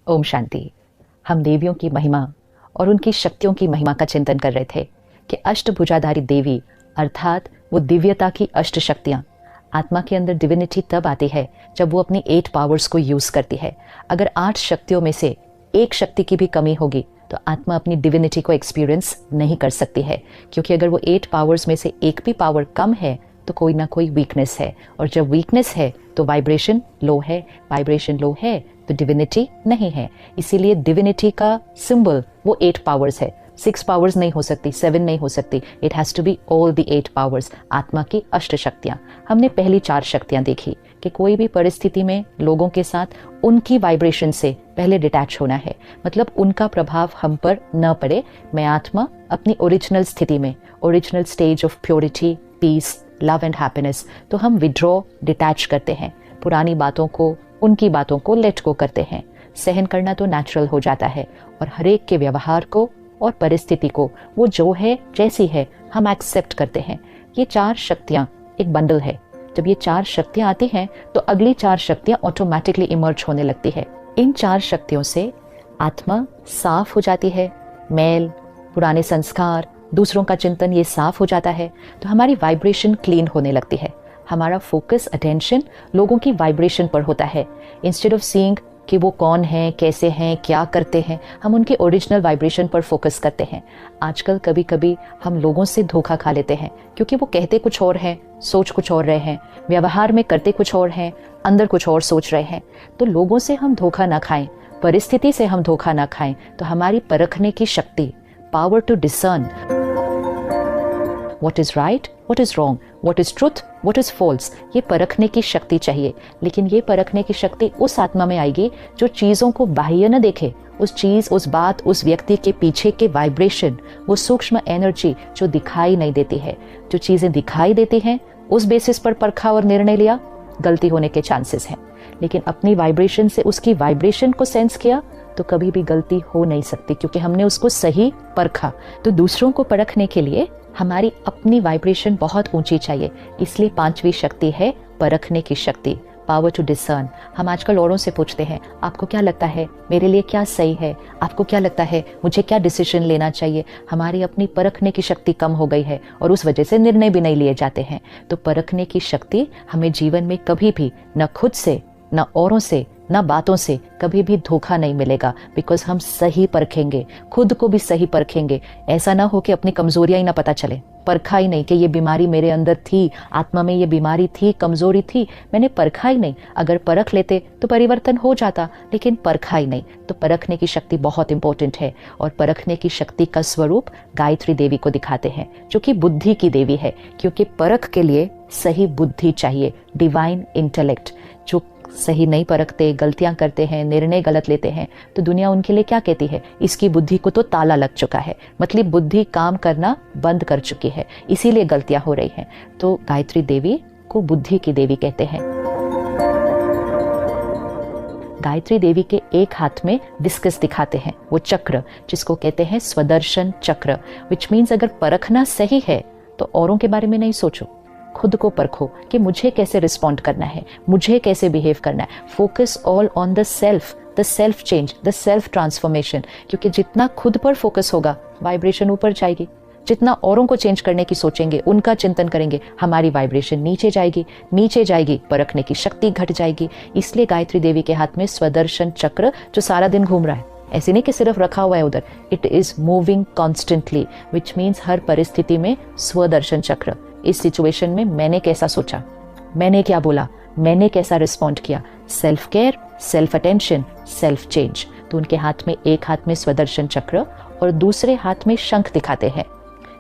ओम शांति। हम देवियों की महिमा और उनकी शक्तियों की महिमा का चिंतन कर रहे थे कि अष्टभुजाधारी देवी अर्थात वो दिव्यता की अष्ट शक्तियाँ। आत्मा के अंदर डिविनिटी तब आती है जब वो अपनी 8 पावर्स को यूज़ करती है। अगर 8 शक्तियों में से एक शक्ति की भी कमी होगी तो आत्मा अपनी डिविनिटी को एक्सपीरियंस नहीं कर सकती है, क्योंकि अगर वो 8 पावर्स में से एक भी पावर कम है तो कोई ना कोई वीकनेस है, और जब वीकनेस है तो वाइब्रेशन लो है, वाइब्रेशन लो है तो डिविनिटी नहीं है। इसीलिए डिविनिटी का सिंबल वो 8 पावर्स है। 6 पावर्स नहीं हो सकती, 7 नहीं हो सकती, it has to be all the 8 powers, आत्मा की अष्ट शक्तियाँ। हमने पहली 4 शक्तियाँ देखी कि कोई भी परिस्थिति में लोगों के साथ उनकी वाइब्रेशन से पहले डिटैच होना है, मतलब उनका प्रभाव हम पर न पड़े। मैं आत्मा अपनी ओरिजिनल स्थिति में, original stage of purity, peace, love and happiness, तो हम विड्रॉ, डिटैच करते हैं। पुरानी बातों को, उनकी बातों को लेट गो करते हैं। सहन करना तो नेचुरल हो जाता है, और हर एक के व्यवहार को और परिस्थिति को वो जो है जैसी है हम एक्सेप्ट करते हैं। ये 4 शक्तियाँ एक बंडल है। जब ये 4 शक्तियाँ आती हैं तो अगली 4 शक्तियाँ ऑटोमेटिकली इमर्ज होने लगती है। इन 4 शक्तियों से आत्मा साफ हो जाती है। मैल, पुराने संस्कार, दूसरों का चिंतन, ये साफ हो जाता है तो हमारी वाइब्रेशन क्लीन होने लगती है। हमारा फोकस, अटेंशन लोगों की वाइब्रेशन पर होता है। इंस्टेड ऑफ सीइंग कि वो कौन हैं, कैसे हैं, क्या करते हैं, हम उनके ओरिजिनल वाइब्रेशन पर फोकस करते हैं। आजकल कभी कभी हम लोगों से धोखा खा लेते हैं, क्योंकि वो कहते कुछ और हैं, सोच कुछ और रहे हैं, व्यवहार में करते कुछ और हैं, अंदर कुछ और सोच रहे हैं। तो लोगों से हम धोखा ना खाएं, परिस्थिति से हम धोखा ना खाएं, तो हमारी परखने की शक्ति, power to discern what is right, what is wrong, what is truth, what is false, ये परखने की शक्ति चाहिए। लेकिन ये परखने की शक्ति उस आत्मा में आएगी जो चीज़ों को बाह्य न देखे, उस चीज़, उस बात, उस व्यक्ति के पीछे के वाइब्रेशन, वो सूक्ष्म एनर्जी जो दिखाई नहीं देती है। जो चीज़ें दिखाई देती हैं उस बेसिस पर परखा और निर्णय लिया, गलती होने के चांसेस हैं। लेकिन अपनी वाइब्रेशन से उसकी वाइब्रेशन को सेंस किया तो कभी भी गलती हो नहीं सकती, क्योंकि हमने उसको सही परखा। तो दूसरों को परखने के लिए हमारी अपनी वाइब्रेशन बहुत ऊंची चाहिए। इसलिए 5वीं शक्ति है परखने की शक्ति, पावर टू डिसर्न। हम आजकल औरों से पूछते हैं, आपको क्या लगता है मेरे लिए क्या सही है, आपको क्या लगता है मुझे क्या डिसीजन लेना चाहिए। हमारी अपनी परखने की शक्ति कम हो गई है और उस वजह से निर्णय भी नहीं लिए जाते हैं। तो परखने की शक्ति हमें जीवन में कभी भी, न खुद से, न औरों से, न बातों से कभी भी धोखा नहीं मिलेगा। बिकॉज हम सही परखेंगे, खुद को भी सही परखेंगे। ऐसा ना हो कि अपनी कमजोरियां ही ना पता चले, परखा ही नहीं कि ये बीमारी मेरे अंदर थी, आत्मा में ये बीमारी थी, कमजोरी थी, मैंने परखा ही नहीं। अगर परख लेते तो परिवर्तन हो जाता, लेकिन परखा ही नहीं। तो परखने की शक्ति बहुत इंपॉर्टेंट है, और परखने की शक्ति का स्वरूप गायत्री देवी को दिखाते हैं, जो कि बुद्धि की देवी है। क्योंकि परख के लिए सही बुद्धि चाहिए, डिवाइन इंटेलेक्ट। जो सही नहीं परखते, गलतियां करते हैं, निर्णय गलत लेते हैं, तो दुनिया उनके लिए क्या कहती है, इसकी बुद्धि को तो ताला लग चुका है, मतलब बुद्धि काम करना बंद कर चुकी है, इसीलिए गलतियां हो रही हैं। तो गायत्री देवी को बुद्धि की देवी कहते हैं। गायत्री देवी के एक हाथ में डिस्कस दिखाते हैं, वो चक्र जिसको कहते हैं स्वदर्शन चक्र, विच मीन्स अगर परखना सही है तो औरों के बारे में नहीं सोचो, खुद को परखो कि मुझे कैसे रिस्पॉन्ड करना है, मुझे कैसे बिहेव करना है। Focus all on the self change, the self transformation. क्योंकि जितना खुद पर फोकस होगा वाइब्रेशन ऊपर जाएगी, जितना औरों को चेंज करने की सोचेंगे, उनका चिंतन करेंगे, हमारी वाइब्रेशन नीचे जाएगी, नीचे जाएगी, परखने की शक्ति घट जाएगी। इसलिए गायत्री देवी के हाथ में स्वदर्शन चक्र जो सारा दिन घूम रहा है, ऐसे नहीं कि सिर्फ रखा हुआ है उधर, it is moving constantly, which means हर परिस्थिति में स्वदर्शन चक्र। इस सिचुएशन में मैंने कैसा सोचा, मैंने क्या बोला, मैंने कैसा रिस्पॉन्ड किया, self care, self attention, self change. तो उनके हाथ में, एक हाथ में स्वदर्शन चक्र और दूसरे हाथ में शंख दिखाते हैं।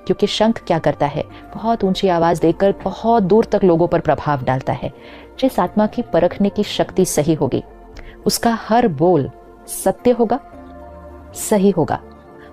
क्योंकि शंख क्या करता है, बहुत ऊंची आवाज देकर बहुत दूर तक लोगों पर प्रभाव डालता है। जिस आत्मा की परखने की शक्ति सही होगी उसका हर बोल सत्य होगा, सही होगा,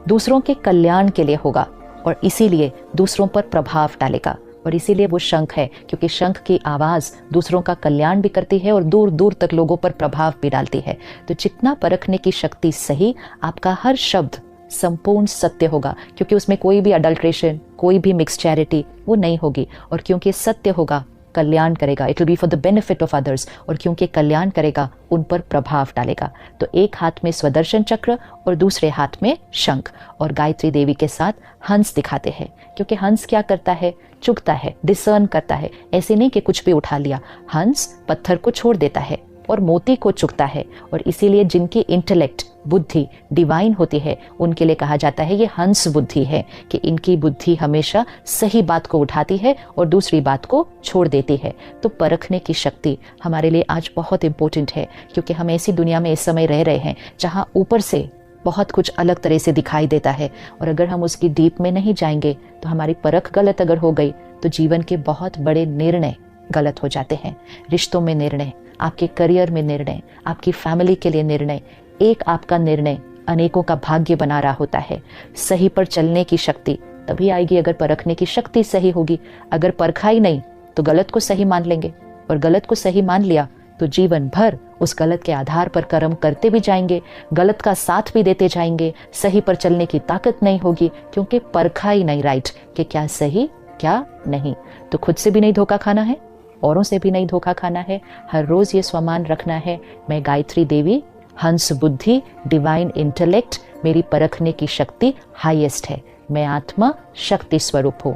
दूसरों के कल्याण के लिए होगा, और इसीलिए दूसरों पर प्रभाव डालेगा। और इसीलिए वो शंख है, क्योंकि शंख की आवाज दूसरों का कल्याण भी करती है और दूर दूर तक लोगों पर प्रभाव भी डालती है। तो जितना परखने की शक्ति सही, आपका हर शब्द संपूर्ण सत्य होगा, क्योंकि उसमें कोई भी अडल्ट्रेशन, कोई भी मिक्सचैरिटी वो नहीं होगी। और क्योंकि सत्य होगा कल्याण करेगा, it will be for the benefit of others, और क्योंकि कल्याण करेगा उन पर प्रभाव डालेगा। तो एक हाथ में स्वदर्शन चक्र और दूसरे हाथ में शंख, और गायत्री देवी के साथ हंस दिखाते हैं, क्योंकि हंस क्या करता है, चुगता है, डिसर्न करता है। ऐसे नहीं कि कुछ भी उठा लिया, हंस पत्थर को छोड़ देता है और मोती को चुगता है। और इसीलिए जिनकी इंटेलेक्ट, बुद्धि डिवाइन होती है, उनके लिए कहा जाता है ये हंस बुद्धि है, कि इनकी बुद्धि हमेशा सही बात को उठाती है और दूसरी बात को छोड़ देती है। तो परखने की शक्ति हमारे लिए आज बहुत इंपॉर्टेंट है, क्योंकि हम ऐसी दुनिया में इस समय रह रहे हैं जहाँ ऊपर से बहुत कुछ अलग तरह से दिखाई देता है, और अगर हम उसकी डीप में नहीं जाएंगे तो हमारी परख गलत अगर हो गई तो जीवन के बहुत बड़े निर्णय गलत हो जाते हैं। रिश्तों में निर्णय, आपके करियर में निर्णय, आपकी फैमिली के लिए निर्णय, एक आपका निर्णय अनेकों का भाग्य बना रहा होता है। सही पर चलने की शक्ति तभी आएगी अगर परखने की शक्ति सही होगी। अगर परखा ही नहीं तो गलत को सही मान लेंगे, और गलत को सही मान लिया तो जीवन भर उस गलत के आधार पर कर्म करते भी जाएंगे, गलत का साथ भी देते जाएंगे। सही पर चलने की ताकत नहीं होगी, क्योंकि परखा ही नहीं राइट कि क्या सही क्या नहीं। तो खुद से भी नहीं धोखा खाना है, औरों से भी नहीं धोखा खाना है। हर रोज ये स्वमान रखना है, मैं गायत्री देवी, हंस बुद्धि, डिवाइन इंटेलेक्ट, मेरी परखने की शक्ति हाईएस्ट है, मैं आत्मा शक्ति स्वरूप हूँ।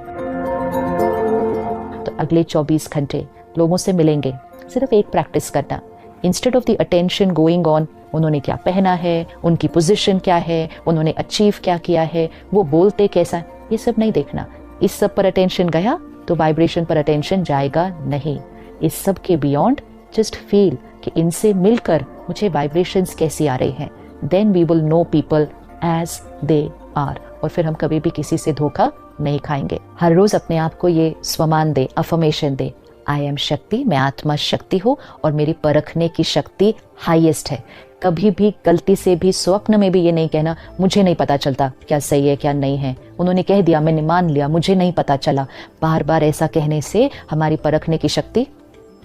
तो अगले 24 घंटे लोगों से मिलेंगे, सिर्फ एक प्रैक्टिस करना, instead of the attention going on उन्होंने क्या पहना है, उनकी पोजीशन क्या है, उन्होंने अचीव क्या किया है, वो बोलते कैसा, ये सब नहीं देखना। इस सब पर अटेंशन गया तो वाइब्रेशन पर अटेंशन जाएगा नहीं। इस सब के बियॉन्ड जस्ट फील कि इनसे मिलकर मुझे वाइब्रेशंस कैसी आ रही हैं, then we will know people as they are, और फिर हम कभी भी किसी से धोखा नहीं खाएंगे। हर रोज अपने आप को ये स्वमान दे, अफर्मेशन दे, आई एम शक्ति, मैं आत्मा शक्ति हूँ और मेरी परखने की शक्ति हाईएस्ट है। कभी भी गलती से भी स्वप्न में भी ये नहीं कहना मुझे नहीं पता चलता क्या सही है क्या नहीं है, उन्होंने कह दिया मैंने मान लिया, मुझे नहीं पता चला। बार बार ऐसा कहने से हमारी परखने की शक्ति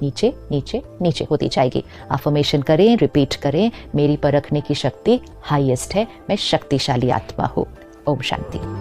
नीचे नीचे नीचे होती जाएगी। अफर्मेशन करें, रिपीट करें, मेरी परखने की शक्ति हाईएस्ट है, मैं शक्तिशाली आत्मा हूँ। ओम शांति।